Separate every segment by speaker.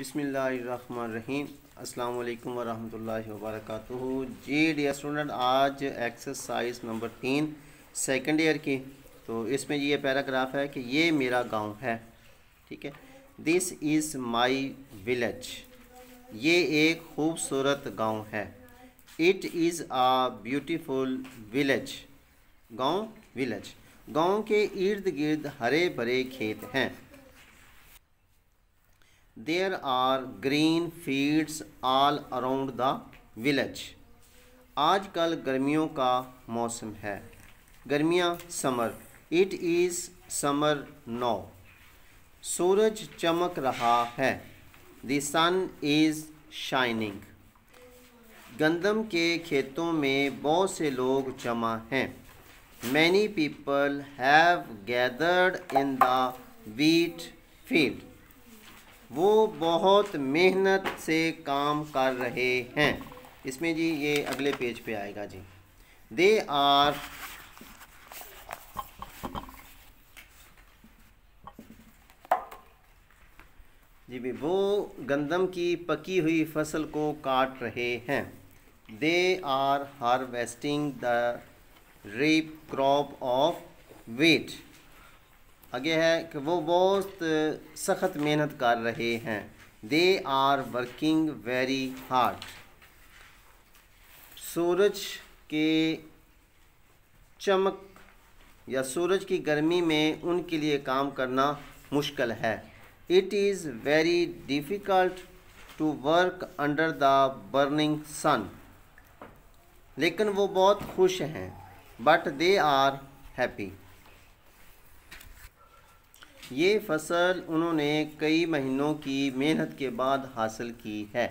Speaker 1: बिस्मिल्लाहिर्रहमानिर्रहीम। अस्सलाम वालेकुम वरहमतुल्लाहि वबरकातुहू। जी डियर स्टूडेंट, आज एक्सरसाइज नंबर 3 सेकंड ईयर की, तो इसमें ये पैराग्राफ है कि ये मेरा गांव है। ठीक है, दिस इज़ माई विलेज। ये एक खूबसूरत गांव है। It is a beautiful village. गांव विलेज, गांव के इर्द गिर्द हरे भरे खेत हैं। There are green fields all around the village. आजकल गर्मियों का मौसम है। गर्मियाँ summer. It is summer now. सूरज चमक रहा है। The sun is shining. गंदम के खेतों में बहुत से लोग जमा हैं। Many people have gathered in the wheat field. वो बहुत मेहनत से काम कर रहे हैं। इसमें जी ये अगले पेज पे आएगा जी। दे आर जी भी वो गंदम की पकी हुई फसल को काट रहे हैं। They are harvesting the reap crop of wheat. आगे है कि वो बहुत सख्त मेहनत कर रहे हैं। They are working very hard. सूरज के चमक या सूरज की गर्मी में उनके लिए काम करना मुश्किल है। It is very difficult to work under the burning sun. लेकिन वो बहुत खुश हैं। But they are happy. ये फसल उन्होंने कई महीनों की मेहनत के बाद हासिल की है।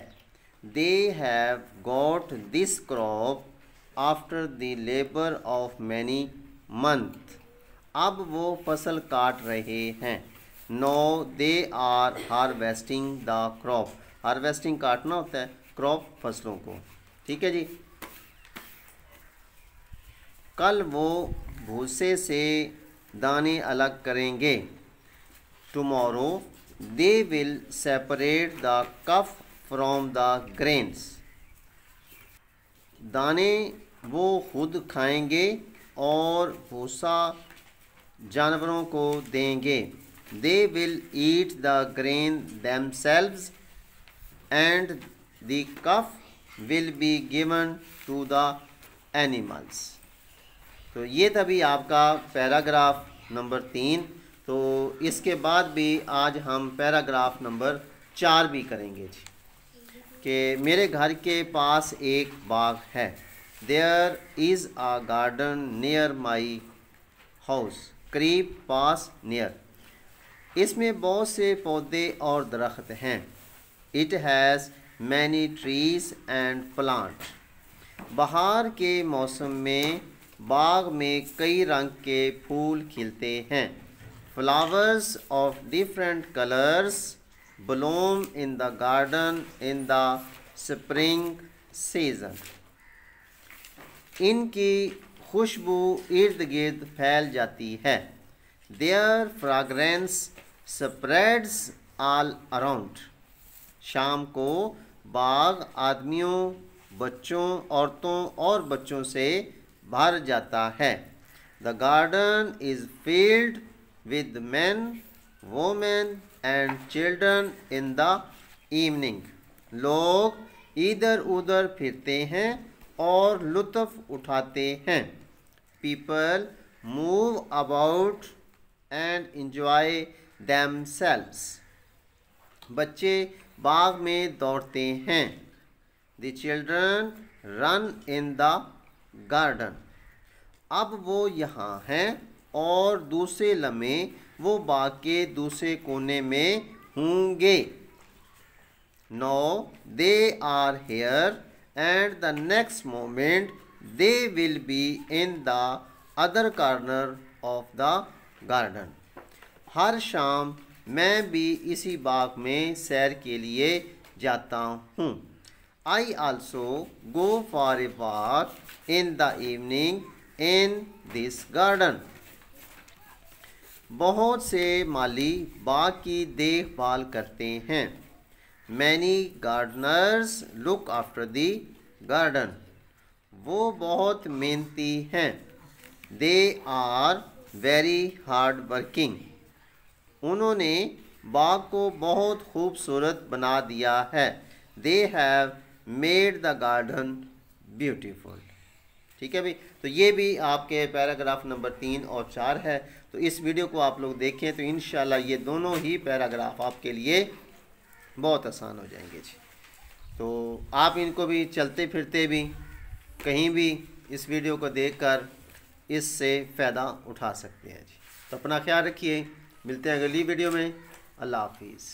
Speaker 1: They have got this crop after the labour of many month. अब वो फसल काट रहे हैं। No they are harvesting the crop. Harvesting काटना होता है, क्रॉप फसलों को। ठीक है जी। कल वो भूसे से दाने अलग करेंगे। Tomorrow they will separate the chaff from the grains. दाने वो खुद खाएंगे और भूसा जानवरों को देंगे। They will eat the grain themselves and the chaff will be given to the animals. तो ये था भी आपका पैराग्राफ नंबर 3। तो इसके बाद भी आज हम पैराग्राफ नंबर 4 भी करेंगे जी। कि मेरे घर के पास एक बाग है। There is a garden near my house. करीब, पास, नियर। इसमें बहुत से पौधे और दरख्त हैं। It has many trees and plant. बहार के मौसम में बाग में कई रंग के फूल खिलते हैं। Flowers of different colors bloom in the garden in the spring season. इनकी खुशबू इर्द गिर्द फैल जाती है। Their fragrance spreads all around. शाम को बाग आदमियों, बच्चों, औरतों और बच्चों से भर जाता है। The garden is filled with men, women and children in the evening. लोग इधर उधर फिरते हैं और लुत्फ़ उठाते हैं। People move about and enjoy themselves. बच्चे बाग में दौड़ते हैं। The children run in the garden. अब वो यहाँ हैं और दूसरे लम्हे वो बाग के दूसरे कोने में होंगे। No they are here and the next moment they will be in the other corner of the garden. हर शाम मैं भी इसी बाग में सैर के लिए जाता हूँ। I also go for a walk in the evening in this garden. बहुत से माली बाग की देखभाल करते हैं। Many gardeners look after the garden. वो बहुत मेहनती हैं। They are very hard working. उन्होंने बाग को बहुत खूबसूरत बना दिया है। They have made the garden beautiful. ठीक है भाई, तो ये भी आपके पैराग्राफ नंबर 3 और 4 है। तो इस वीडियो को आप लोग देखें तो इंशाल्लाह ये दोनों ही पैराग्राफ आपके लिए बहुत आसान हो जाएंगे जी। तो आप इनको भी चलते फिरते भी कहीं भी इस वीडियो को देखकर इससे फ़ायदा उठा सकते हैं जी। तो अपना ख्याल रखिए, मिलते हैं अगली वीडियो में। अल्लाह हाफिज़।